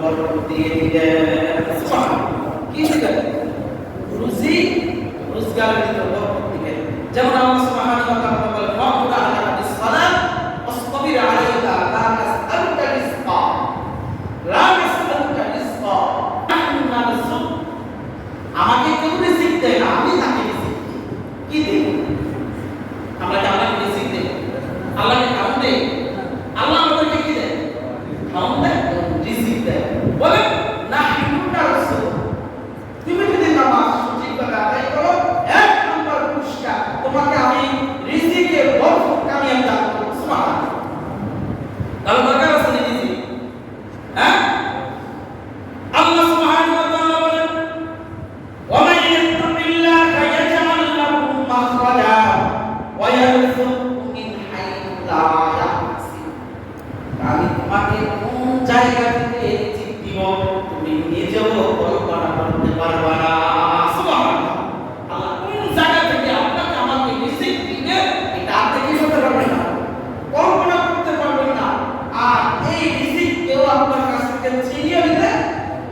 বরকত দিয়ে দিলেন। সুবহানাল্লাহ। কি দিলেন? রুজি, রোজগারের ভিতর বরকত দিলেন। যেমন আল্লাহ সুবহানাহু ওয়া তাআলা বলেন, ওয়া'মুর আহলাকা বিস-সালাত ওয়াসতাবির আলাইহা লা তাসআলুকা রিজকা লা তাসআলুকা রিজকা নাহনু নারযুক। আমাকে কেউ রিজিক দেয় না, আমি তাকে রিজিক দিই। কি দেই? আমরা কি আল্লাহকে রিজিক দেই? আল্লাহকে খাওয়ান দেই? আল্লাহ আমাদেরকে কি দেয়? খাওয়ান দেয়, রিজিক দেয়। বলেন নাহনু নারযুক। তুমি যদি নামাজ সঠিকভাবে আদায় করো, এক নম্বর পুরস্কার তোমাকে আমি রিজিকে বরকত কামিয়ে দান করব। সুবহানাল্লাহ। তাহলে দরকার আছে না রিজিক? হ্যাঁ? আল্লাহ সুবহানাহু ওয়া তাআলা বলেন, ওয়া মান ইয়াত্তাকিল্লাহা ইয়াজআল লাহু মাখরাজা ওয়া ইয়ারযুকহু মিন হাইথু লা ইয়াহতাসিব। আমি তোমাকে কোন জায়গা থেকে রিজিক দিব তুমি নিজেও কল্পনা করতে পারবা না। সুবহানাল্লাহ। আল্লাহ কোন জায়গা থেকে আপনাকে আমাকে রিজিক দিবে এটা আপনি কি করতে পারবেন না, কল্পনা করতে পারবেন না। আর এই রিজিক কেউ আপনার কাছ থেকে ছিনিয়ে নিতে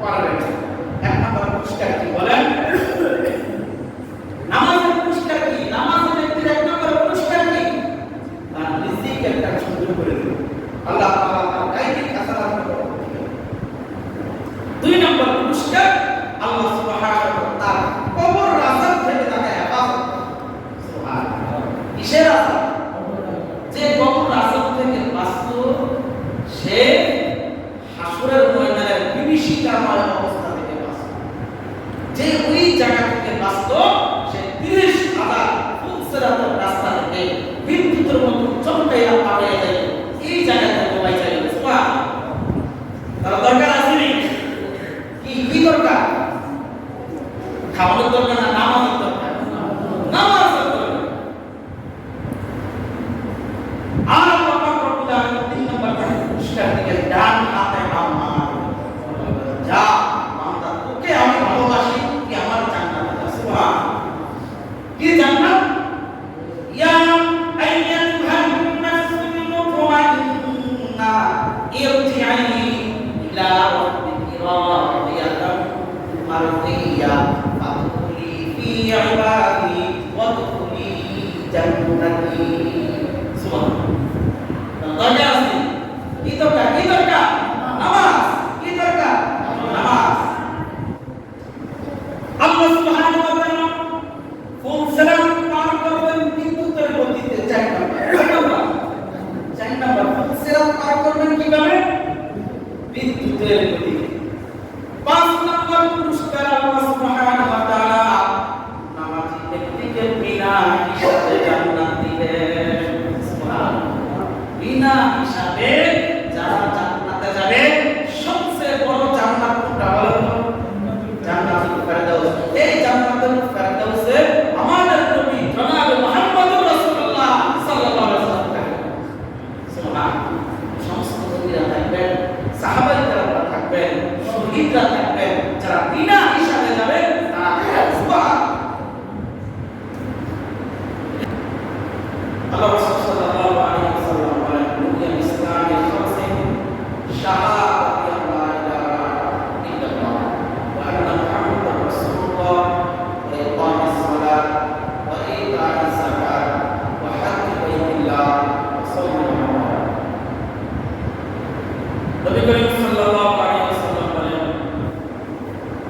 পারবে না। এক নম্বর পুরস্কার কি বলেন? নামাজের পুরস্কার কি? নামাজের ব্যক্তির এক নম্বর পুরস্কার কি? তার রিজিক একটা সুন্দর করে দেবে আল্লাহ তাআলা, তার গায়বী হাসানাত করবে। দুই নম্বর পুরস্কার আল্লাহ সুবহানাহু ওয়া তাআলা কবর আযাব থেকে তাকে হেফাজত করবে। সুবহানাল্লাহ। কিসের আযাব? যে কবর আযাব থেকে বাঁচত সে হাসরের ময়দানের বিভীষিকাময় অবস্থা থেকে বাঁচত। যে ওই জায়গা থেকে বাঁচত সে 30,000 ফুট সিরাতের রাস্তা থেকে বিদ্যুতের মতো চমকাইয়া পার হয়ে যায়। এই জায়গা থেকে বাইচা গেল। সুবহানাল্লাহ। তার দরকার আছে নি? কি দরকার? খাওয়ানোর দরকার না নামাজের দরকার? নামাজের দরকার। আর আল্লাহ পাক রব্বুল আলামিন 3 নম্বর পুরস্কার দিলেন, ডান হাতে আমার যা বান্দা তোকে আমি ভালোবাসি, কি আমার জান্নাত আছে। সুবহানাল্লাহ। কি জান্নাত? ইয়া আইয়াতুহান নাফসুল মুতমাইন্না ইরজি'i ইলা রাব্বিকি রাদিয়াতাম মারদিয়া ফাদখুলি ফি ইবাদি ওয়াদখুলি জান্নাতি। সুবহানাল্লাহ। দরকার আছে? কি দরকার? কি দরকার? নামাজ। কি দরকার? নামাজ। আল্লাহ সুবহানাহু ওয়া তাআলা ফুলসিরাত পার করবেন বিদ্যুতের গতিতে। 4 নম্বর ফুলসিরাত পার করবেন কিভাবে? বিদ্যুতের গতিতে। 5 নম্বর পুরস্কার আল্লাহ সুবহানাহু ওয়া তাআলা নামাজি ব্যক্তিকে বিনা হিসাবে জান্নাত দিবেন। সুবহানাল্লাহ। বিনা হিসাবে যারা জান্নাতে যাবে, সবচেয়ে বড় জান্নাত কোনটা বলেন? জান্নাতুল ফেরদাউস। এই জান্নাতুল ফেরদাউসে আমাদের নবী জনাব মুহাম্মদুর রাসূলুল্লাহ সাল্লাল্লাহু আলাইহি ওয়াসাল্লাম থাকবেন। সুবহানাল্লাহ। সমস্ত নবীরা থাকবেন, সাহাবায়ে কেরামরা থাকবেন, শহীদরা থাকবেন। যারা বিনা হিসাবে যাবে তারা থাকবেন। সুবহানাল্লাহ। আল্লাহ রাসূল সাল্লাল্লাহু আলাইহি ওয়াসাল্লাম বলেন, বুনিয়াল ইসলামে খামসিন শাহাদাতু আল্লা ইলাহা ইল্লাল্লাহ ওয়া আন্না মুহাম্মাদার রাসূলুল্লাহ ওয়া ইকামিস সালাত ওয়া ইতাইজ যাকাত ওয়া হাজ্জু বাইতিল্লাহ ওয়া সাওমুল রমাদান। নবী করিম সাল্লাল্লাহু আলাইহি ওয়াসাল্লাম বলেন,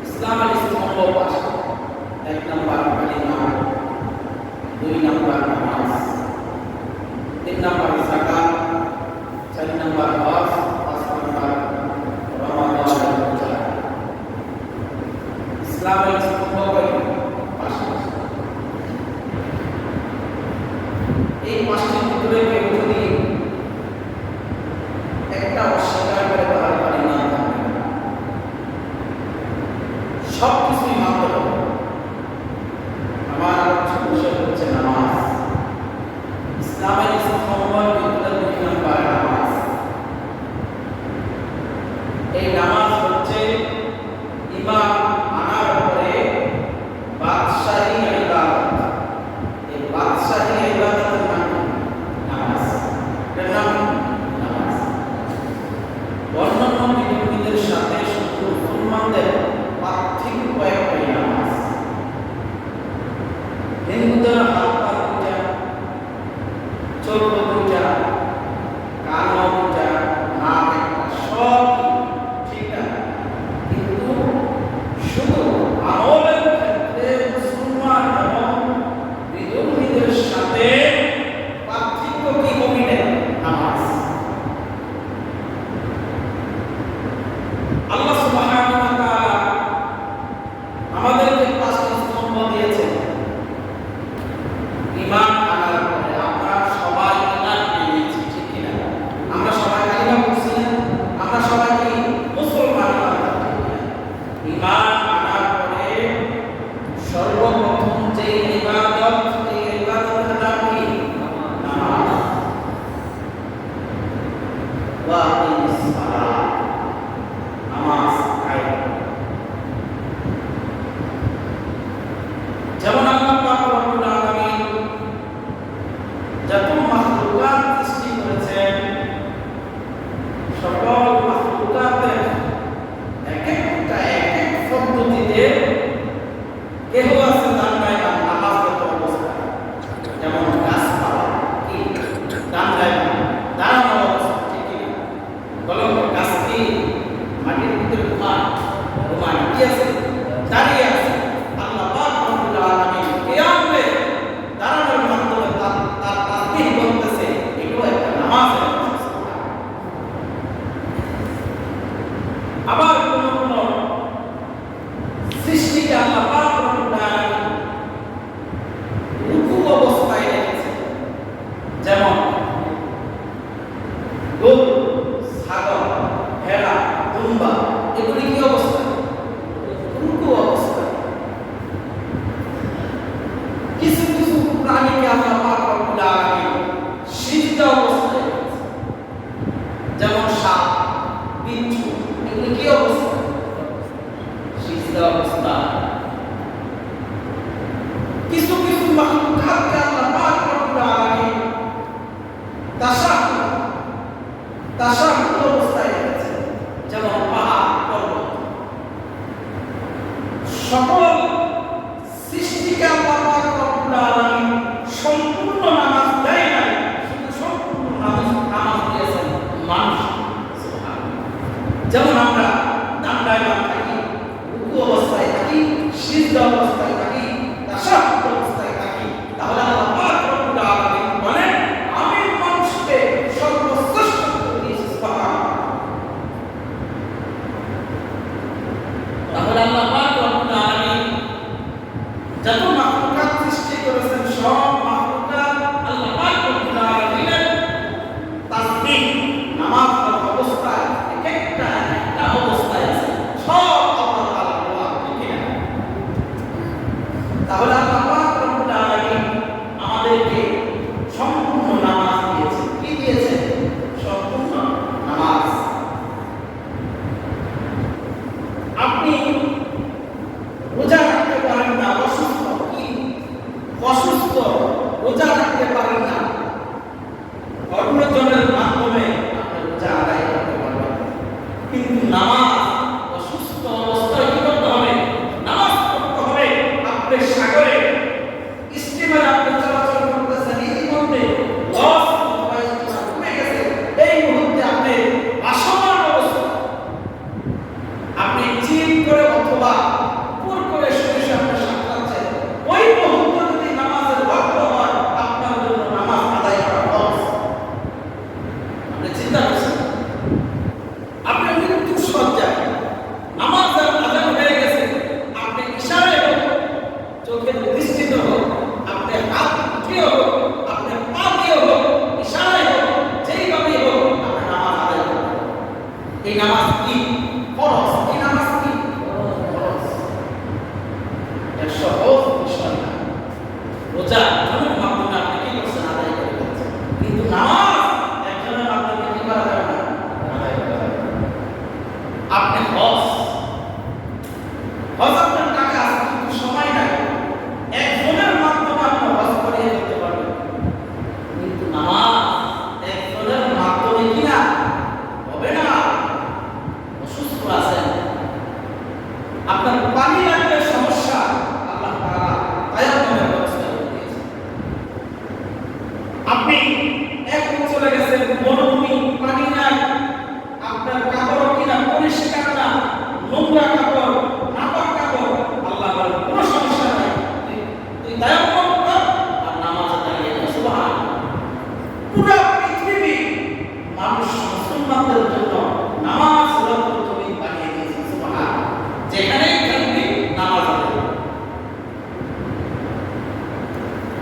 ইসলামের স্তম্ভ 5টা। 1 নম্বর কালিমা, 2 নম্বর নামাজ, 3 নম্বর যাকাত, 4 নম্বর হজ, 5 নম্বর রমাদানের রোজা। ইসলামের স্তম্ভ 5টা। এই 5টার ভিতরে কেউ যদি একটা অস্বীকার করে তাহলে পারি না, সব কিছুই মানতে হবে। আমার বিষয় হচ্ছে নামাজ। ইসলামের স্তম্ভের ভিতরে 2 নম্বর নামাজ। এই নামাজ হচ্ছে ইমাম আনার পরে বাদশাহী ইবাদত। এই বাদশাহী ইবাদতের নাম নামাজ। এর নাম নামাজ। অন্যান্য বিধির সাথে সকল সৃষ্টিকে আল্লাহ পাক রব্বুল আলামিন সম্পূর্ণ নামাজ দেয় নাই, শুধু সম্পূর্ণ নামাজ দিয়েছেন মানুষ। যেমন আমরা দাঁড়ায় থাকি, রুকু অবস্থায় থাকি, সিজদা অবস্থায় থাকি, তাশাহুদ অবস্থায় থাকি, তাহলে আল্লাহ পাক রব্বুল আলামিন বলেন আমি মানুষকে সর্বশ্রেষ্ঠ করে দিয়েছি। সুবহানাল্লাহ। তাহলে আল্লাহ পাক রব্বুল আলামিন যত মাখলুকাত সৃষ্টি করেছেন সব মাখলুকাত আল্লাহ পাক রব্বুল আলামিনের তাসবিহ নামাজ অবস্থায় একটা অবস্থায় আছে, সব আল্লাহ তাআলার দোয়া। তাহলে আল্লাহ পাক রব্বুল আলামিন আমাদেরকে সম্পূর্ণ নামাজ দিয়েছে। কি দিয়েছে? সম্পূর্ণ নামাজ। আপনি রোজা রাখতে পারেন না, অসুস্থ, কি অসুস্থ, রোজা রাখতে পারেন না, অন্যজনের মাধ্যমে আপনি রোজা আদায় করতে পারবেন, কিন্তু নামাজ অসুস্থ অবস্থায় কি করতে হবে? নামাজ পড়তে হবে। আপনি সাগরে স্টিমারে আপনি চলাচল করতেছেন, এই মধ্যে লস ডুবে গেছে, এই মুহূর্তে আপনি ভাসমান অবস্থা, আপনি চিন করে অথবা পুর করে শরীর সামনে সামলাচ্ছেন, ওই মুহূর্তে যদি নামাজের ওয়াক্ত হয় আপনার জন্য নামাজ আদায় করা লস। আপনি চিন্তা করছেন, আপনি মৃত্যু সজ্জায়, নামাজের আযান হয়ে গেছে, আপনি ইশারায় হোক, চোখের দৃষ্টিতে হোক, আপনি হাত উঠিয়ে হোক, আপনি পা দিয়ে হোক, ইশারায় হোক, যেইভাবেই হোক আপনি নামাজ আদায় করবেন। এই নামাজ কি? ফরজ। এই নামাজ কি? ফরজ। এটা সহজ বিষয় না। রোজা একজনের মাধ্যমে আপনি কি করছেন? আদায় করে ফেলছেন, কিন্তু নামাজ একজনের মাধ্যমে কি করা যাবে না? আদায় করা যাবে না। আপনি হজ আপনার টাকা আছে কিন্তু সময় নাই, একজনের মাধ্যমে আপনি হজ করিয়ে দিতে পারবেন, কিন্তু নামাজ একজনের মাধ্যমে কি না হবে না। অসুস্থ আছেন, আপনার পানি লাগবে, সমস্যা, আল্লাহ তাআলা তায়াম্মুমের ব্যবস্থা করে দিয়েছেন। আপনি এখন চলে গেছেন মরুভূমি, পানি নাই, আপনার কাপড় কিনা পরিষ্কার না, নোংরা কাপড়, নাপাক কাপড়, আল্লাহ বলেন কোনো সমস্যা নাই, তুই তায়াম্মুম কর আর নামাজে দাঁড়িয়ে যা। সুবহানাল্লাহ। পুরো পৃথিবী মানুষ মুসলমানদের জন্য নামাজ রত্ন তুমি বানিয়ে দিয়েছে। সুবহানাল্লাহ। যেখানেই থাকবি নামাজ আদায়।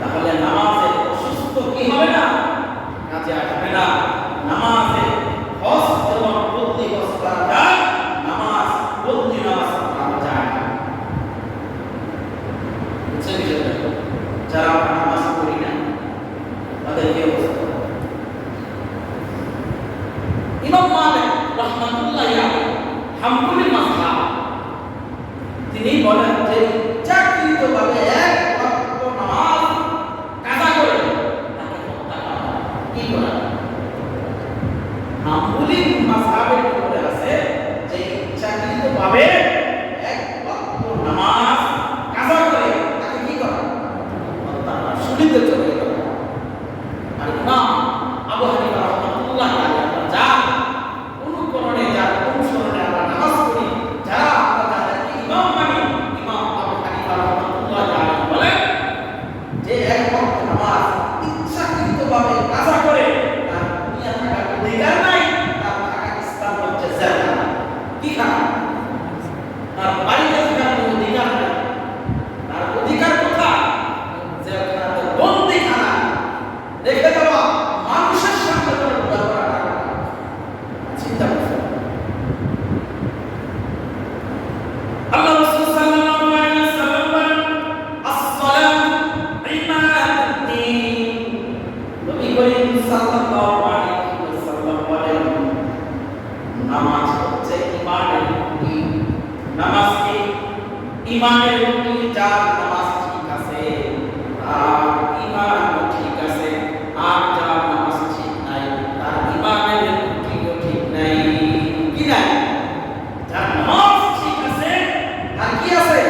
তাহলে নামাজে অসুস্থ কি হবে না? কাজে আসবে না। নামাজে হজ এবং বদলি হজ করা যায়, নামাজ বদলি নামাজ করা যায় না। বুঝছেন বিষয়টা? যারা আমরা নামাজ পড়ি না তাদের কি অবস্থা? ইমাম মালিক রাহমাতুল্লাহি আলাইহি হাম্বলি মাযহাব, তিনি বলেন যে চাকরিতভাবে এক ওয়াক্ত নামাজ কাজা করে তাকে হত্যা করা হয়। কি করা? হাম্বলি মাযহাবের উপরে আছে যে চাকরিতভাবে এক ওয়াক্ত নামাজ কাজা করে তাকে কি করা? হত্যা করা, শহীদের চলে গেল। আর ইমাম আবু হানিফা রাহমাতুল্লাহি আলাইহি যা অনুকরণে, যার অনুসরণে আমরা নামাজ পড়ি, যারা আমরা যাদেরকে ইমাম মানি, ইমাম আবু হানিফা রাহমাতুল্লাহি আলাইহি বলেন যে এক ওয়াক্ত নামাজ ইচ্ছাকৃতভাবে কাজা করে তার দুনিয়া থাকার অধিকার নাই, তার থাকা স্থান হচ্ছে জান্নাত। কি না? তার বাড়িতে থাকার কোনো অধিকার নাই, তার অধিকার কোথায়? জান্নাতের বন্দিখানা রেখে দেওয়া, মানুষের সামনে করে ঘোরা করা। চিন্তা করছেন? আল্লাহ রাসূল সাল্লাল্লাহু আলাইহি ওয়াসাল্লাম বলেন as-সালাতু ইমাদুদ্দিন। নবী করিম সাল্লাল্লাহু আলাইহি ওয়াসাল্লাম বলেন নামাজ হচ্ছে ঈমানের ভিত্তি। নামাজ কি? ঈমানের ভিত্তি। যার নামাজ ঠিক আছে আর ঈমান ঠিক আছে, আর যার নামাজ ঠিক নাই তার ঈমানের ভিত্তিও ঠিক নাই। কি নাই? যার নামাজ ঠিক আছে তার কি আছে?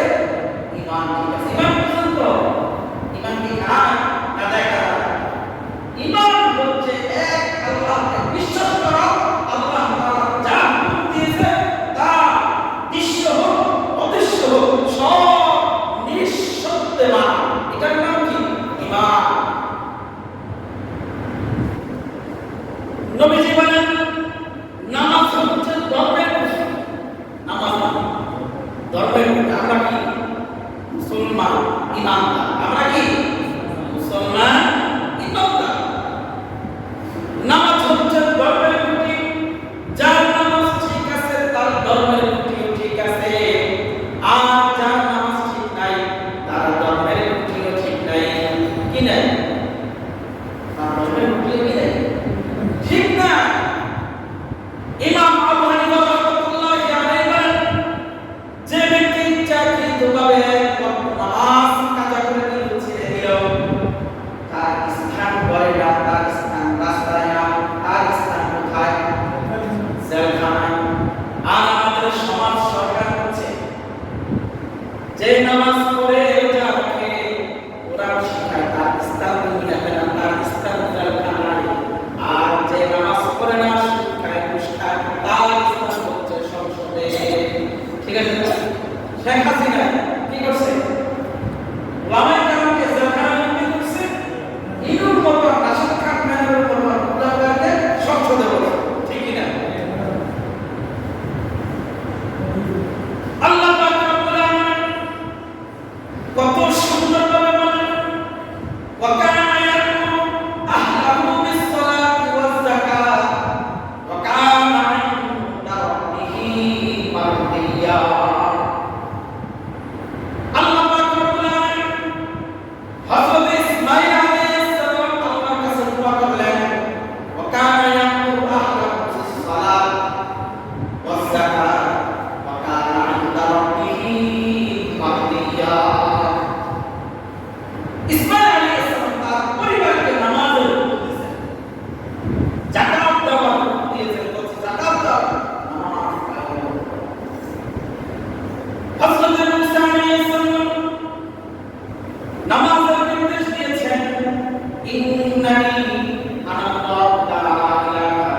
নবীজি বলেন নামাজ হচ্ছে ধর্মের বিষয়। নামাজ ধর্মের বিষয়। আমরা কি মুসলমান ইমানদার? আমরা কি মুসলমান ইমানদার? নামাজ হচ্ছে ধর্মের খুঁটি। যার নামাজ ঠিক আছে তার ধর্মের খুঁটিও ঠিক আছে, আর যার নামাজ ঠিক নাই তার ধর্মের খুঁটিও ঠিক নাই। কি নাই? তার ধর্মের খুঁটিও কি নাই? ঠিক না। ইমাম আবু হানিফা রাহমাতুল্লাহি আলাইহি বলেন, যে ব্যক্তি চাকরিভাবে নামাজ কাজা করে দিয়ে ছেড়ে দিল, তার স্থান ঘরে না, তার স্থান রাস্তায় না, তার স্থান কোথায়? জেলখানায়। আর আমাদের সমাজ সরকার হচ্ছে যে নামাজ পড়ে রোজা রাখে ওরা শিখায় তার স্থান রাখে না, তার স্থান জেলখানায়। আর যে নামাজ পড়ে না শিখায় পুরস্কার, তার স্থান হচ্ছে সংসদে। ঠিক আছে? শেখ হাসিনা কি করছে? ওলামায়ে কেরামকে জেলখানায় বন্দী করছে, ইনুর মতো রাশিদ খান মেহরের মতো উলামাকে সংসদে বসে। ঠিক কি না? আল্লাহ পাক রব্বুল আলামিন কত সুন্দর ভাবে বলেন, ওয়া কানা ইয়ামুরু আহলাহু বিস-সালাতি ওয়াজ-যাকাত ওয়া কানা 'ইনদা রাব্বিহি মারদিয়া। আল্লাহ পাক রব্বুল আলামিন হযরত ইসমাঈল আলাইহিস সালাম আল্লাহর কাছে দোয়া করলেন, ওয়া কানা ইয়ামুরু আহলাহু বিস-সালাতি ওয়াজ-যাকাত ওয়া কানা 'ইনদা রাব্বিহি মারদিয়া। ইসমাঈল আলাইহিস সালাম তার পরিবারকে নামাজের হুকুম দিয়েছেন, যাকাত দেওয়ার হুকুম দিয়েছেন, বলছে যাকাত দাও, নামাজ কায়েম করো। হযরত মুসা আলাইহিস সালাম নামাজের নির্দেশ দিয়েছেন, ইন্নানি আনা আল্লাহু লা ইলাহা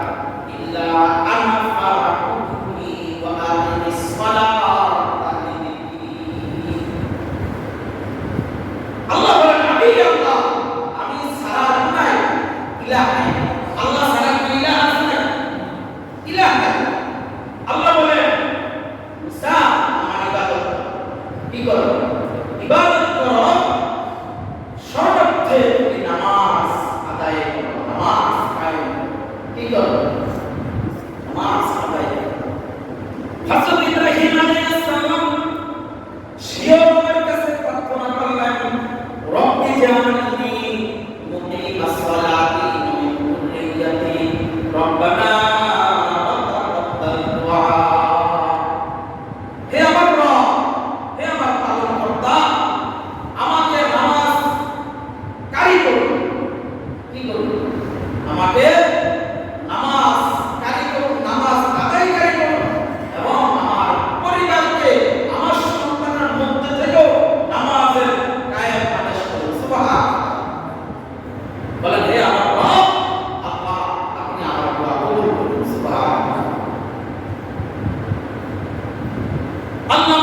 ইল্লা আনা ফা'বুদনি ওয়া আকিমিস সালাতা লিযিকরি। আল্লাহ বলেন, আমি আল্লাহ, আমি ছাড়া নাই ইলাহ নাই। আল্লাহ ছাড়া কোনো ইলাহ আছে না? ইলাহ নাই। আল্লাহ বলেন, মুসা আমার ইবাদত কি করো? ইবাদত করো, শর্তে তুমি নামাজ আদায় করো, নামাজ কায়েম কি করো? নামাজ আদায় করো। হযরত ইব্রাহিম আলাইহিস সালাম সেও আমার কাছে প্রার্থনা করলেন, রব্বি জাআলনি মুকিমাস সালাতি ওয়া মিন যুররিয়্যাতি রব্বানা তাকাব্বাল দুআ। হে আমার রব, হে আমার পালনকর্তা, আমাকে নামাজ কারি করুন। কি করুন? আমাকে নামাজ কারি করুন, নামাজ আদায়কারী করুন, এবং আমার পরিবারকে আমার সন্তানের মধ্যে থেকেও নামাজের কায়েম আদেশ করুন। সুবহানাল্লাহ। বলেন, হে আমার রব, আল্লাহ আপনি আমার দোয়া কবুল করুন। সুবহানাল্লাহ। আল্লাহ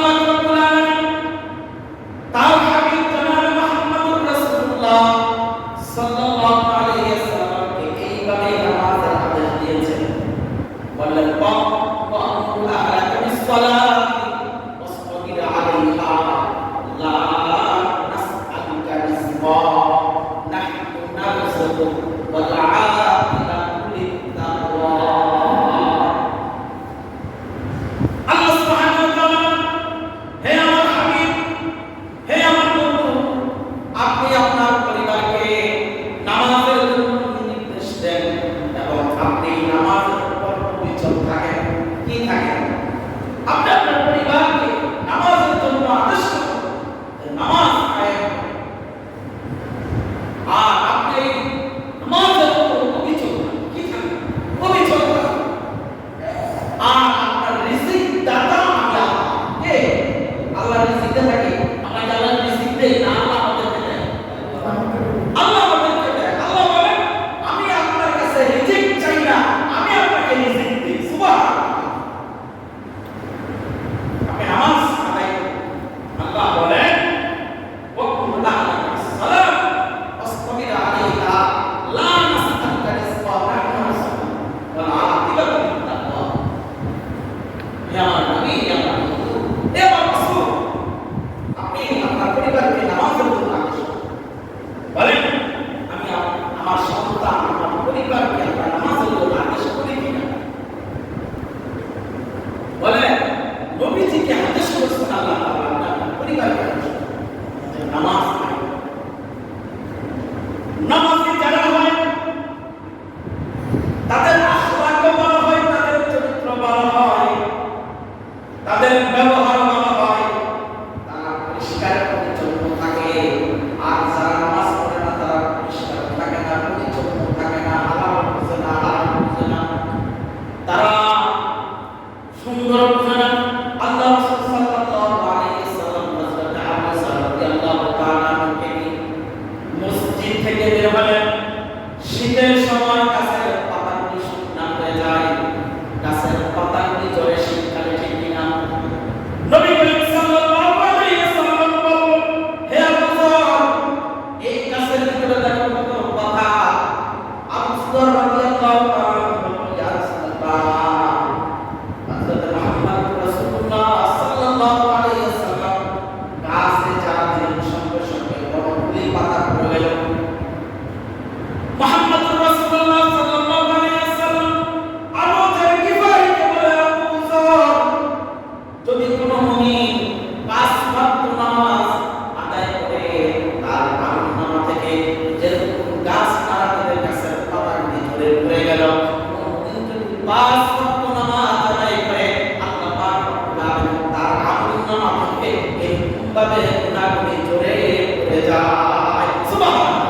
আমাকে এরকমভাবে গুনাহগুলি জোরে পড়ে যায়। সুবহানাল্লাহ।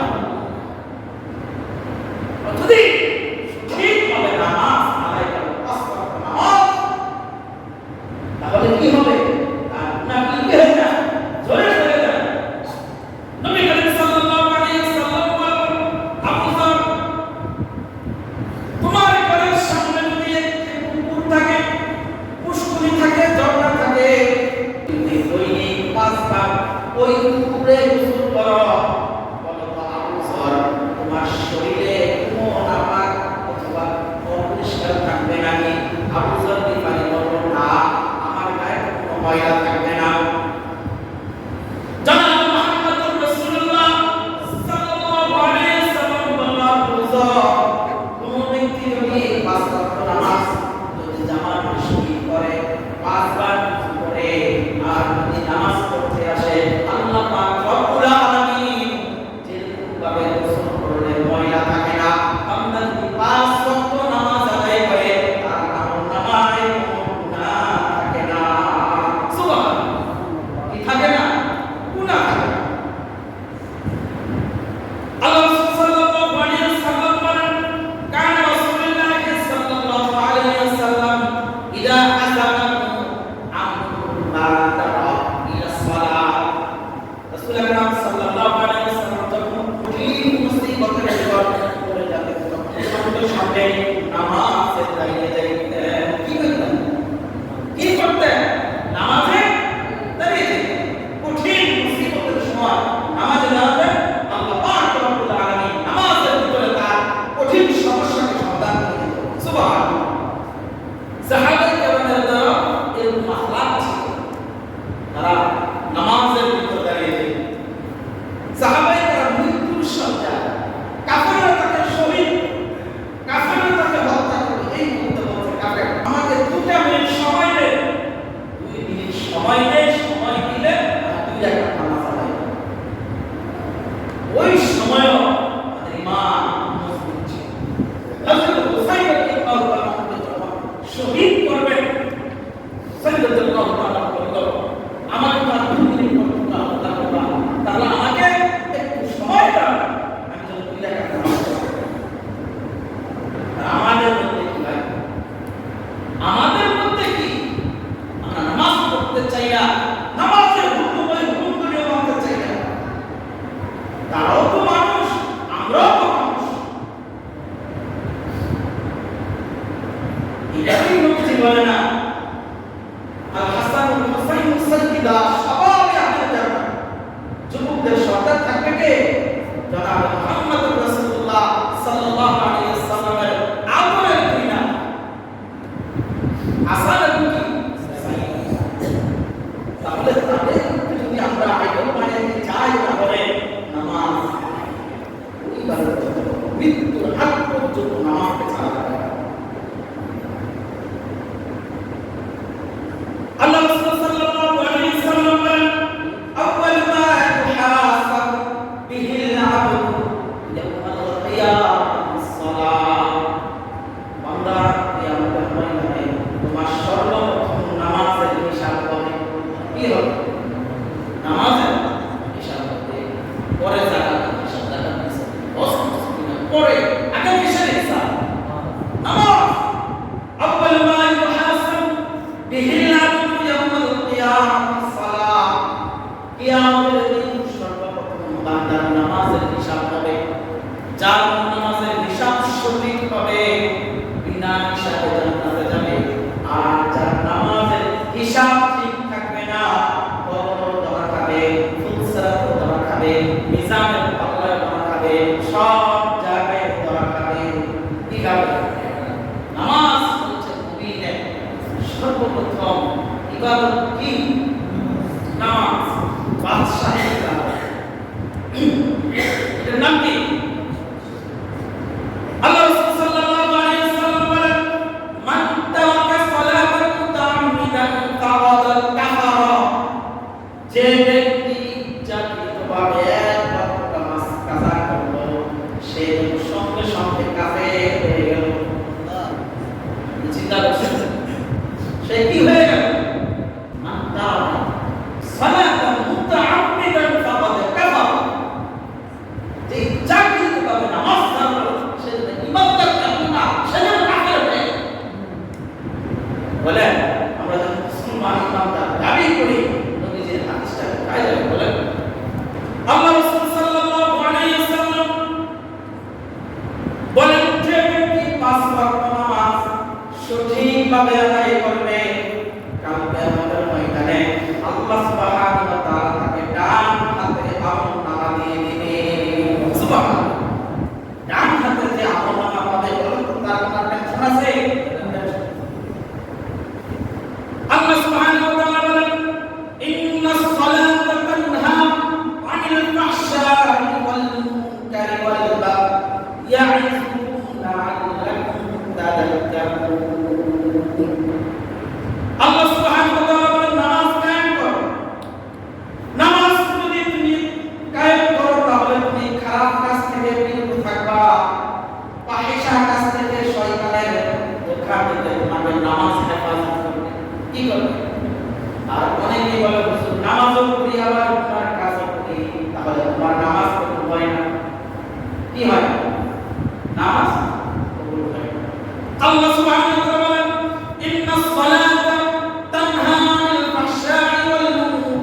যদি ঠিকভাবে নামাজ আদায় করো, পাঁচ ওয়াক্ত নামাজ, তাহলে কি হবে? আর গুনাহগুলি কি হয়ে যায়? জোরে পড়ে যায়। নবী করিম সাল্লাল্লাহু আলাইহি ওয়াসাল্লাম বলেন, আবু যর, তোমার ঘরের সামনে যদি একটি পুকুর থাকে, পুষ্করিণী থাকে, ঝর্ণা থাকে, তুমি দৈনিক 5 বার ওই পুকুরে গোসল করো। বলো তো আবু যর, তোমার শরীরে কোনো নাপাক অথবা অপরিষ্কার থাকবে নাকি? আবু যর বিপারি বলল, না, আমার গায়ে কোনো ময়লা থাকবে না। জনাব মুহাম্মদুর রাসূলুল্লাহ সাল্লাল্লাহু আলাইহি ওয়াসাল্লাম বলল, আবু যর, কোন ব্যক্তি যদি 5 ওয়াক্ত নামাজ যদি জামাত সহি করে, 5 বার ওযু করে, আর যদি নামাজ পড়তে আসে, আল্লাহ পাক রব্বুল আলামিন যেরকমভাবে গোসল করলে ময়লা থাকে না, বান্দা যদি 5 ওয়াক্ত নামাজ আদায় করে, তার আমলনামায় কোনো গুনাহ থাকে না। সুবহানাল্লাহ। কি থাকে না? গুনাহ থাকে না। আল্লাহ সাল্লাল্লাহু আলাইহি ওয়াসাল্লাম বলেন, কানা রাসূলুল্লাহ সাল্লাল্লাহু আলাইহি ওয়াসাল্লাম ইদা আযানাহু আমরুন বাদারা ইলা সালাত। রাসূল আকরাম সাল্লাল্লাহু আলাইহি ওয়াসাল্লাম যখন কঠিন মুসিবতের ভিতর পড়ে যেতেন, তখন সামনে নামাজে দাঁড়িয়ে যাইতেন। কি করতেন? কি করতেন? নামাজে দাঁড়িয়ে যেতেন। কঠিন মুসিবতের সময় নামাজে দাঁড়াতেন। আল্লাহ পাক রব্বুল আলামিন নামাজের ভিতরে তার কঠিন সমস্যাকে সমাধান করে দিতেন। সুবহানাল্লাহ। সাহাবায়ে কেরামের দ্বারা এরকম আখলাক ছিল, তারা নামাজের ভিতরে দাঁড়িয়ে যেতেন। সাহাবায়ে কেরাম মৃত্যুর শয্যায়, কাফেররা তাকে শহীদ, কাফেররা তাকে হত্যা করে, এই মুহূর্তে বলছে, কাফের, আমাকে 2 মিনিট সময় দে, 2 মিনিট সময় দে, সময় দিলে আমি 2 রাকাত নামাজ আদায় করব। ওই সময়ও তাদের ঈমান মজবুত ছিল। হযরত হুসাইন রাদিয়াল্লাহু তাআলা যখন শহীদ করবেন, হুসাইন রাদিয়াল্লাহু তাআলা বলল, আমাকে তো 2 মিনিট পর্যন্ত হত্যা করবা, তাহলে আমাকে একটু সময় দাও, আমি যেন 2 রাকাত নামাজ পড়তে পারি। আর আমাদের মধ্যে কি ভাই? আমাদের মধ্যে কি? আমরা নামাজ পড়তে চাই না, নামাজের হুকুমগুলো মানতে চাই না। তারাও তো মানুষ, আমরাও তো মানুষ। এটাই নবীজি বলে না, আল হাসান ওয়াল হুসাইন সাইয়্যিদা শাবাবি আহলিল জান্নাহ। যুবকদের সর্দার থাকবে কে? জনাব মুহাম্মদুর রাসূলুল্লাহ সাল্লাল্লাহু আলাইহি ওয়াসাল্লামের আদরের দুই নাম হাসান এবং কি সাইয়্যিদ। তাহলে তাদের যদি আমরা আইডল বানাতে চাই, তাহলে নামাজ ওই ইবাদত মৃত্যুর আগ পর্যন্ত নামাজকে ছাড়া যাবে না। আল্লাহ রাসূল সাল্লাল্লাহু আলাইহি ওয়াসাল্লাম বলেন, আউয়াল মা ইউহাসাব বিহিল আবদু ইয়াউমাল কিয়ামাতিস সালাত। বান্দা কিয়ামতের ময়দানে তোমার সর্বপ্রথম নামাজের হিসাব হবে। কি হবে? নামাজের হিসাব হবে। পরে যাকাতের হিসাব, যাকাত দিছে, হজ করছে কিনা, পরে আগে কিসের হিসাব? নামাজ। আউয়াল মা ইউহাসাব বিহিল আবদু ইয়াউমাল কিয়ামাতিস সালাত। কিয়ামতের দিন সর্বপ্রথম বান্দার নামাজের হিসাব হবে। যার নামাজের হিসাব সঠিক হবে, বিনা হিসাবে জান্নাতে যাবে। আর যার নামাজের হিসাব ঠিক থাকবে না, কবর ধরা খাবে, ফুলসিরাত ধরা খাবে, মিজানের পাল্লায় ধরা খাবে, সব জায়গায় ধরা খাবে। কি খাবে? নামাজ হচ্ছে মুমিনের সর্বপ্রথম ইবাদত। কি? নামাজ। বাদশাহের ইবাদত। এটার নাম কি? আল্লাহ রাসূল সাল্লাল্লাহু আলাইহি ওয়াসাল্লাম বলেন, মান তারাকা সালাতান মুতাআম্মিদান ফাকাদ কাফারা। যে ব্যক্তি ইচ্ছাকৃতভাবে এক ওয়াক্ত নামাজ কাজা করলো, সে সঙ্গে সঙ্গে কাফের হয়ে গেল। চিন্তা করছেন, সে কি হয়ে গেল? মান তারাকা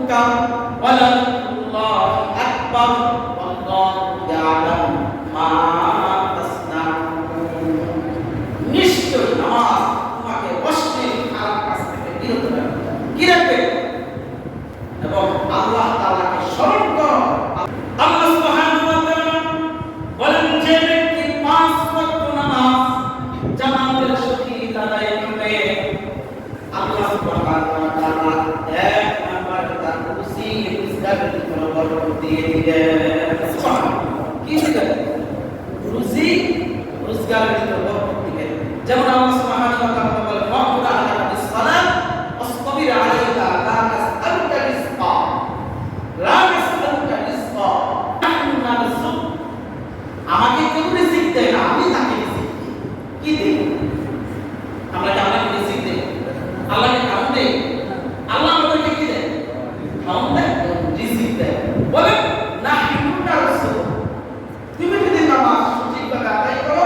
মুনকার ওয়া লাল্লাহু আকবার ওয়াল্লাহু ইয়ালামু মা তাসনাউন। নিশ্চয় নামাজ তোমাকে অশ্লীল খারাপ কাজ থেকে বিরত রাখবে, কি রাখবে? এবং আল্লাহ তাআলাকে স্মরণ করো। আল্লাহ সুবহানাহু ওয়া তাআলা বলেন, যে ব্যক্তি 5 ওয়াক্ত নামাজ জামাতের সহিত আদায় করবে, আল্লাহ সুবহানাহু ওয়া তাআলা এক নাম্বার তার খুশি রিজকের ভিতরে বরকত দিয়ে দিবেন। সুবহানাল্লাহ, কি দিবেন? রুজি রোজগারের ভিতরে বরকত দিবেন। যেমন আল্লাহ সুবহানাহু ওয়া তাআলা বলেন, ওয়াকুল আলাইকা বিস-সালাত ওয়াসতাবির আলাইহা লা তাসআলুকা রিজকা লা তাসআলুকা রিজকা নাহনু নারযুক। আমাকে কেউ রিজিক দেয় না, আমি তাকে রিজিক দিই। কি দিই? আমরা কি আল্লাহকে রিজিক দেই? আল্লাহকে খাওয়ান দেই? আল্লাহ আমাদেরকে কি দেয়? খাওয়ান দেয়, রিজিক দেয়। বলেন নাহনু নারযুক। তুমি যদি নামাজ সঠিকভাবে আদায় করো,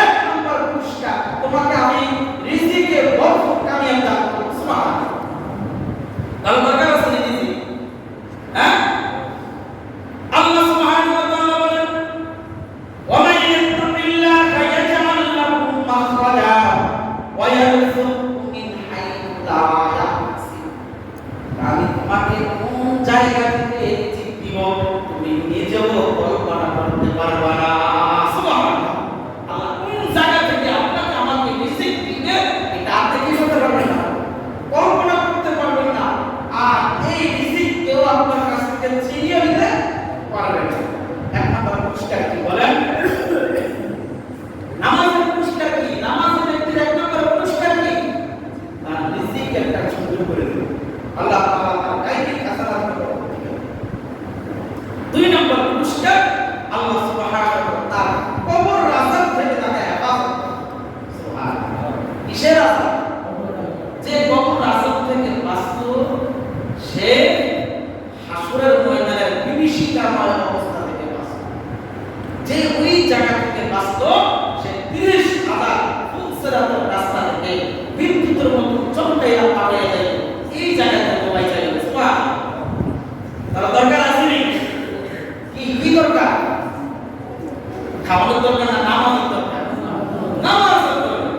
এক নম্বর পুরস্কার তোমাকে আমি রিজিকে বরকত কামিয়াব দান করব। সুবহানাল্লাহ। তাহলে দরকার আছে রিজিক? হ্যাঁ, আল্লাহ সুবহানাহু ওয়া তাআলা বলেন, ওয়া মান ইয়াত্তাকিল্লাহা ইয়াজআল লাহু মাখরাজা ওয়া ইয়ারযুকহু মিন হাইথু লা ইয়াহতাসিব। আমি তোমাকে কোন জায়গা থেকে রিজিক দিব তুমি নিজেও কল্পনা করতে পারবে না। সুবহানাল্লাহ। আল্লাহ কোন জায়গা থেকে আপনাকে আমাকে রিজিক দিবে এটা আপনি কি করতে পারবেন না, কল্পনা করতে পারবেন না। আর এই রিজিক কেউ আপনার কাছ থেকে ছিনিয়ে নিতে পারবে না। এক নম্বর পুরস্কার কি বলেন? নামাজের পুরস্কার কি? নামাজের ব্যক্তির এক নম্বর পুরস্কার কি? তার রিজিক একটা সুন্দর করে দেবে আল্লাহ তাআলা, তার গায়বী হাসানাত করবে। দুই নম্বর পুরস্কার আল্লাহ সুবহানাহু ওয়া তাআলা কবর আযাব থেকে তাকে হেফাজত করবে। সুবহানাল্লাহ। কিসের আযাব? যে কবর আযাব থেকে বাঁচত সে হাসরের ময়দানে বিভীষিকাময় অবস্থা থেকে বাঁচত। যে ওই জায়গা থেকে বাঁচত সে 30,000 ফুলসিরাতের রাস্তা থেকে বিদ্যুতের মতো চমকাইয়া পালিয়ে যায়, এই জায়গা থেকে বাইচা গেল। সুবহানাল্লাহ। তার দরকার আছে নি? কি দরকার? খাওয়ানোর দরকার না নামাজের দরকার? নামাজের দরকার।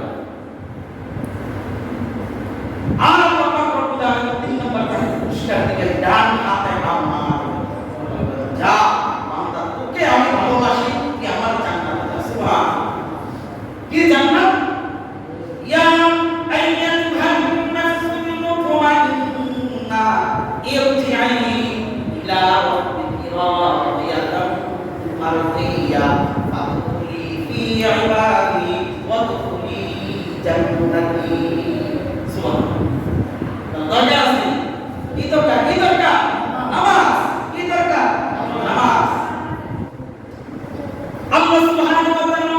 আর আল্লাহ পাক রব্বুল আলামিন 3 নম্বর পুরস্কার দিকে ডান হাতে আমার যা বান্দা তোকে আমি ভালোবাসি, কি আমার জান্নাত আছে। সুবহানাল্লাহ। কি জান্নাত? ইয়া আইয়াতুহান নাফসুল মুতমাইন্না ইরজি'i ইলা রাব্বিকি রাদিয়াতাম মারদিয়া ফাদখুলি ফি ইবাদি ওয়াদখুলি জান্নাতি। সুবহানাল্লাহ। দরকার আছে? কি দরকার? কি দরকার? নামাজ। কি দরকার? নামাজ। আল্লাহ সুবহানাহু ওয়া তাআলা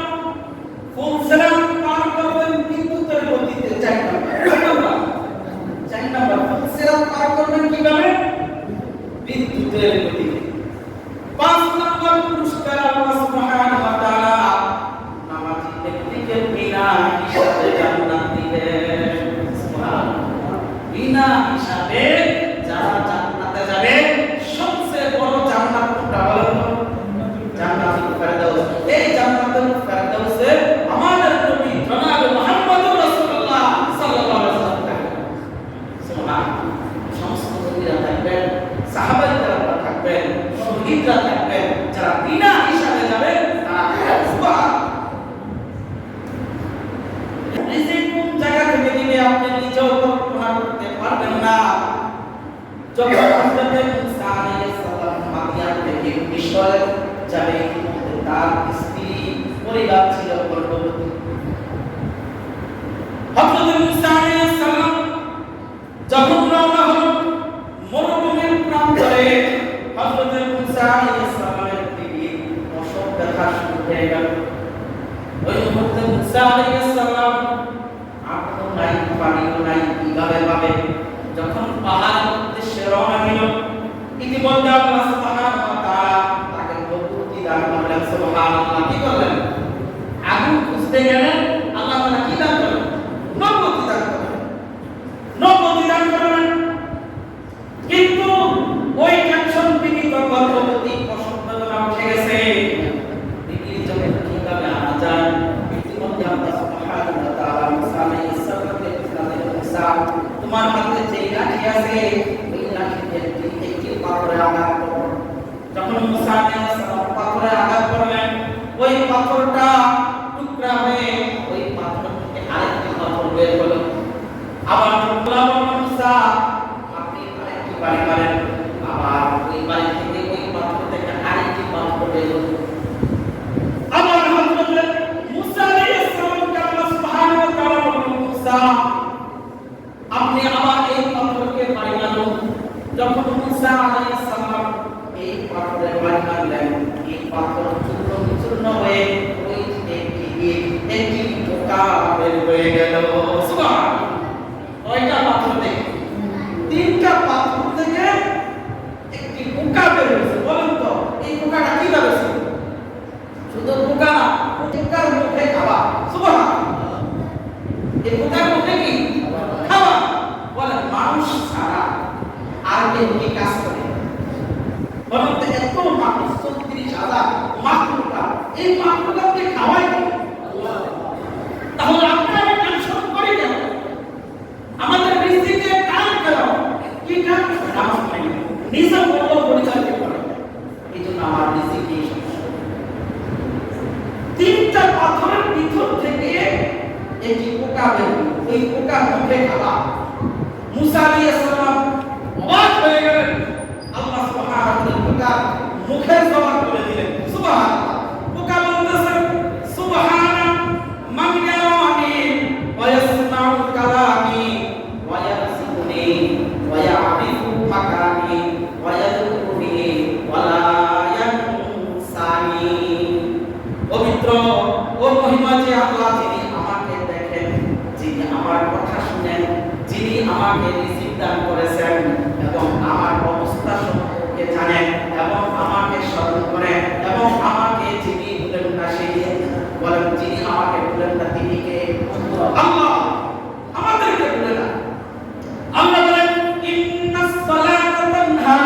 ফুলসিরাত পার করবেন বিদ্যুতের গতিতে। 4 নম্বর ফুলসিরাত পার করবেন কিভাবে? বিদ্যুতের গতিতে। 5 নম্বর পুরস্কার আল্লাহ সুবহানাহু ওয়া তাআলা নামাজি ব্যক্তিকে বিনা হিসাবে জান্নাত দিবেন। সুবহানাল্লাহ। বিনা হিসাবে যারা জান্নাতে যাবে, সবচেয়ে বড় জান্নাত কোনটা বলেন? জান্নাতুল ফেরদাউস। এই জান্নাতুল ফেরদাউসে আমাদের নবী জনাব মুহাম্মদুর রাসূলুল্লাহ সাল্লাল্লাহু আলাইহি ওয়াসাল্লাম থাকবেন। সুবহানাল্লাহ। সমস্ত নবীরা থাকবেন, সাহাবায়ে কেরামরা থাকবেন, শহীদরা থাকবেন। যারা বিনা হিসাবে যাবে তারা সুবহানাল্লাহ। রিজিক কোন জায়গা থেকে দিবে আপনি নিজেও কল্পনা করতে পারবেন না। যখন হযরত মুসা আলাইহিস সালাম মাদিয়ান থেকে মিশরে যাবে, তার স্ত্রী পরিবার ছিল গর্ভবতী। হযরত মুসা আলাইহিস সালাম যখন রওনা হলেন মরুভূমির প্রান্তরে, হযরত মুসা আলাইহিস সালামের দিকে প্রসব ব্যথা শুরু হয়ে গেল। ওই মুহূর্তে মুসা আলাইহিস সালাম আপন নাই, পানিও নাই, কিভাবে পাবে? যখন পাহাড়ের উদ্দেশ্যে রওনা দিল, ইতিমধ্যে আল্লাহ সুবহানাহু ওয়া তাআলা তাকে নবুয়্যতি দান করলেন। সুবহানাল্লাহ। কি করলেন? আগুন খুঁজতে গেলেন, আল্লাহ তাআলা কি দান করলেন? নবুয়্যতি দান করলেন। নবুয়্যতি দান করলেন। কিন্তু ওই টেনশন পীড়িত গর্ভবতী প্রসব বেদনা উঠে গেছে, বিবির জন্য কিভাবে আনা যায়? ইতিমধ্যে আল্লাহ সুবহানাহু ওয়া তাআলা মুসা আলাইহিস সালামকে মুসা, তোমার হাতে যে লাঠি আছে ওই লাঠিতে একটি পাথরে আঘাত করো। যখন মুসা আলাইহিস সালাম পাথরে আঘাত করলেন, ওই পাথরটা টুকরা হয়ে ওই পাথর থেকে আরেকটি পাথর বের হলো। আবার বললাম মুসা, আপনি আরেকটি বাড়ি মারেন। আবার ওই বাড়ি থেকে ওই পাথর থেকে আরেকটি পাথর বের হলো। আবার হযরত মুসা আলাইহিস সালামকে আল্লাহ সুবহানাহু ওয়া তাআলা বললেন, মুসা আপনি আবার এই পাথরকে বাড়ি মারুন। যখন মুসা আলাইহিস সালাম এই পাথরে বাড়ি মারলেন, এই পাথর চূর্ণ বিচূর্ণ হয়ে ওই একটি পোকা বের হয়ে গেল। সুবহানাল্লাহ। কয়টা পাথর থেকে? তিনটা পাথর থেকে একটি পোকা বের হয়েছে। বলেন তো এই পোকাটা কি বেরোছে? শুধু পোকা না, পোকার মুখে খাওয়া। সুবহানাল্লাহ। এই পোকার মুখে কি খাওয়া? বলেন মানুষ ছাড়া আর কেউ কি কাজ করে? বলেন তো এত মানুষ ৩৬,০০০ মাকলুকা, এই মাকলুকাকে খাওয়াই আল্লাহ। তাহলে আপনারা টেনশন করে কেন? আমাদের রিজিকে কাল কেন? কি কাজ? নামাজ পড়ি, নিজের বড় পরিচয় করে। এইজন্য আমার রিজিকে সমস্যা। তিনটা পাথরের ভিতর থেকে একটি পোকা বের হলো। ওই পোকা মুখে খাওয়া। মুসা আলাইহিস সালাম অবাক হয়ে গেলেন। আল্লাহ সুবহানাহু ওয়া তাআলা পোকা মুখের জবাব করে দিলেন। সুবহানাল্লাহ। পোকা বলতেছে, সুবহানা মান ইয়ারানি ওয়া ইয়াসমাউ কালামি ওয়া ইয়ারযুকুনি ওয়া ইয়ারিফু মাকানি ওয়া ইয়াদকুরুনি ওয়া লা ইয়ানসানি। পবিত্র ও মহিমাজি আল্লাহ, যিনি আমাকে দেখেন, যিনি আমার কথা শুনেন, যিনি আমাকে রিজিক দান করেছেন এবং আমার অবস্থা সম্পর্কে জানেন এবং আমাকে স্মরণ করেন এবং আমাকে যিনি ভুলেন না সেই বলেন, যিনি আমাকে ভুলেন না তিনি কে? আল্লাহ। আমাদেরকে ভুলে না। আল্লাহ বলেন, ইন্নাস সালাতা তানহা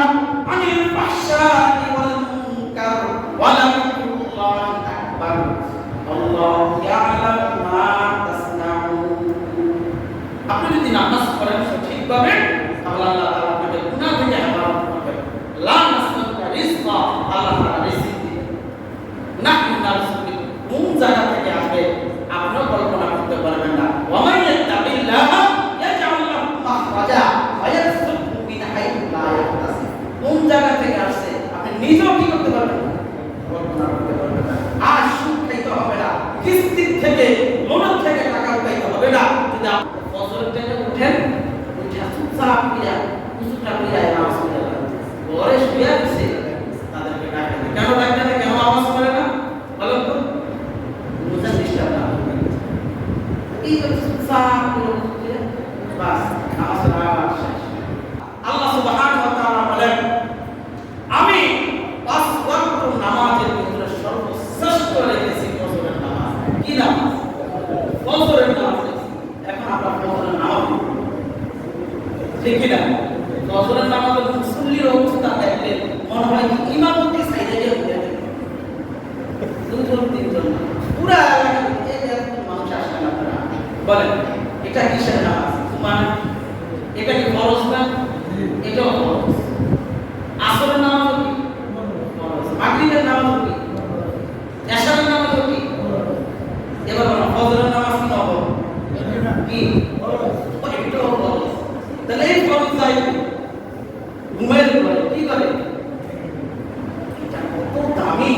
আনিল ফাহশাই ওয়াল মুনকার ওয়া লাযিকরুল্লাহি আকবার আল্লাহু ইয়ালামু মা তাসনাউন। আপনি যদি নামাজ পড়েন সঠিকভাবে, তাহলে আল্লাহ তাআলা আপনাকে গুনাহ থেকে হেফাজত করবেন। লা নাসআলুকা রিজকা, আল্লাহ তাআলা রিজিক দিবেন। নাহনু নারযুকুকুম, কোন জায়গা থেকে আসবে আপনিও কল্পনা করতে পারবেন না। ওয়া মান ইয়াত্তাকিল্লাহা ইয়াজআল লাহু মাখরাজা ওয়া ইয়ারযুকহু মিন হাইথু লা ইয়াহতাসিব। কোন জায়গা থেকে আসছে আপনি নিজেও কি করতে পারবেন না, কল্পনা করতে পারবেন না। আর সুদ খাইতে হবে না, কিস্তির থেকে লোনের থেকে টাকা উঠাইতে হবে না। যদি ফজরের টাইমে উঠেন, উঠে চুপচাপ পিয়া কিছুটা পিয়ায় নামাজ পড়ে যাবেন। ঘরে শুয়ে আছে তাদেরকে ডাকতে হবে। কেন ডাকতে হবে? কেন নামাজ পড়ে না? বলেন তো বুঝার চেষ্টা না। এই তো চুপচাপ করে উঠে বাস নামাজ পড়া শেষ। আল্লাহ সুবহানাহু ওয়া তাআলা বলেন, আমি ৫ ওয়াক্ত নামাজের ভিতরে সর্বশ্রেষ্ঠ রেখেছি ফজরের নামাজ। কি নামাজ? ফজরের নামাজ। এখন আমরা ফজরের নামাজ ঠিক না? ফজরের নামাজের মুসল্লির অবস্থা দেখলে মনে হয় কি ইমামতি সাইডে গিয়ে উঠে যাবে। দুজন তিনজন পুরা এলাকাতে এরকম মানুষ আসে না। বলেন এটা কিসের নামাজ? মানে এটা কি ফরজ না? এটাও ফরজ। আসরের নামাজ কি ফরজ, মাগরিবের নামাজ কি, এশারের নামাজ কি। এবার বলেন ফজরের নামাজ কি হবে? কি এটাও ফরজ। তাহলে এই ফরজ যাই ঘুমের পরে কি করে? এটা কত দামি!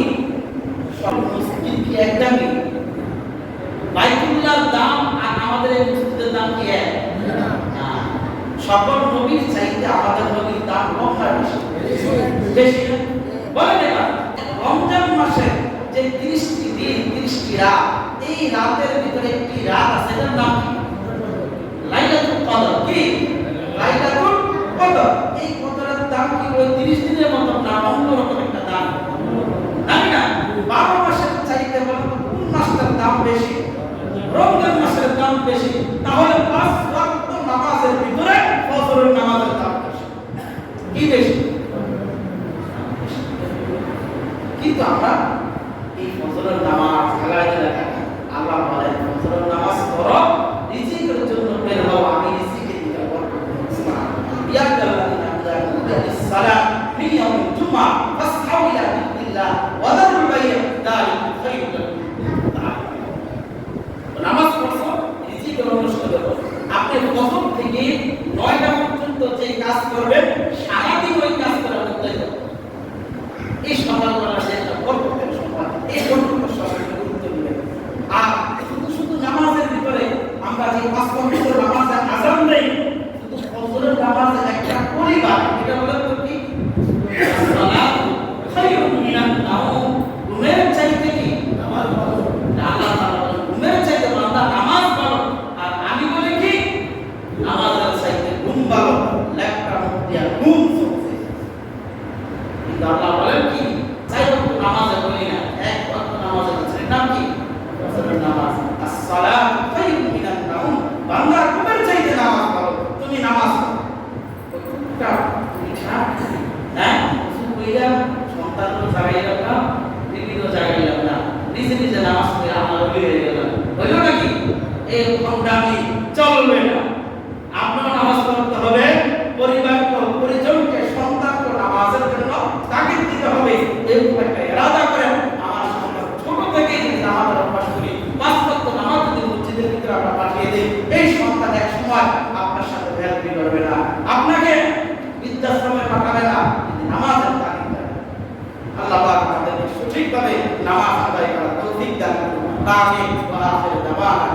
সব মসজিদ কি এক দামি? বাইতুল্লাহর দাম আর আমাদের এই মসজিদের দাম কি এক? না। সকল নবীর চাইতে আমাদের নবীর দাম কম না বেশি? বেশি। বলেন এবার রমজান মাসে যে 30টি দিন 30টি রাত, এই রাতের ভিতরে একটি রাত আছে, এটার নাম কি? লাইলাতুল কদর। কি লাইলাতুল কদর? এই কদরের দাম কি ওই 30 দিনের মতো না, অন্যরকম একটা দাম? জানি না। 12 মাসের চাইতে বলেন কোন মাসটার দাম বেশি? রমজান মাসের দাম বেশি। তাহলে 5 ওয়াক্ত নামাজের ভিতরে ফজরের নামাজের দাম বেশি। কি বেশি? কিন্তু আমরা এই ফজরের নামাজ খেলায় দিলে আল্লাহ বলেন ফজরের নামাজ পড়ো রিজিকের জন্য বের হও আমি রিজিকে দিতে পারবো সুবহানাল্লাহ ইয়া আল্লাযিনা আমানু বিস-সালাত মিন ইয়াউমিল জুমআ ফাসআউ ইলা যিকরিল্লাহ ওয়া যারুল বাই'a যালিকুম খায়রুল লাকুম নামাজ পড়ছো রিজিকের অনুষ্ঠিত করো আপনি ফজর থেকে 9টা পর্যন্ত যে কাজ করবেন সারা দিন ওই কাজ করার মধ্যে এই সকালবেলা যে বরকতের সময় এই বরকতের সময় গুরুত্ব দিবেন আর শুধু নামাজের ভিতরে আমরা যে পাঁচ ওয়াক্ত নামাজে আযান দেই শুধু ফজরের নামাজে একটা পরিবার এটা বলে তো কি সালাত খায়রুম মিনান নাওম ঘুমের চাইতে কি নামাজ পড়ো আল্লাহ তাআলা ঘুমের চাইতে বান্দা নামাজ পড়ো আর আমি বলি কি নামাজের চাইতে ঘুম ভালো লেখটা মুখ দিয়া ঘুম চলছে কিন্তু আল্লাহ বলেন কি চাই ওয়াক্ত নামাজে বলি না এক ওয়াক্ত নামাজে বলছেন নাম কি ফজরের নামাজ as-সালাত খায়রুম মিনান নাওম বান্দা ঘুমের চাইতে নামাজ পড়ো তুমি নামাজ পড়ো টুকটাক তুমি খাও হ্যাঁ কিছু কইরা সন্তানকে জাগাইলাম না বিবিও জাগাইলাম না নিজে নিজে নামাজ পড়ে আমার হয়ে গেল হইল নাকি এই সংগ্রামী চলবে না আপনার নামাজ পড়তে হবে পরিবারকে পরিজনকে সন্তানকে নামাজের জন্য তাগিদ দিতে হবে এরকম একটা ইরাদা করেন আমার সন্তান ছোট থেকে যদি নামাজের অভ্যাস করি পাঁচ ওয়াক্ত নামাজ যদি মসজিদের ভিতরে আমরা পাঠিয়ে দিই এই সন্তান এক সময় আপনার সাথে বেয়াদবি করবে না আপনাকে বৃদ্ধাশ্রমে পাঠাবে না যদি নামাজের তাগিদ দেয় আল্লাহ পাক আমাদেরকে সঠিকভাবে নামাজ আদায় করার তৌফিক দান করুন। আমিন ওয়া আখিরু দাওয়ানা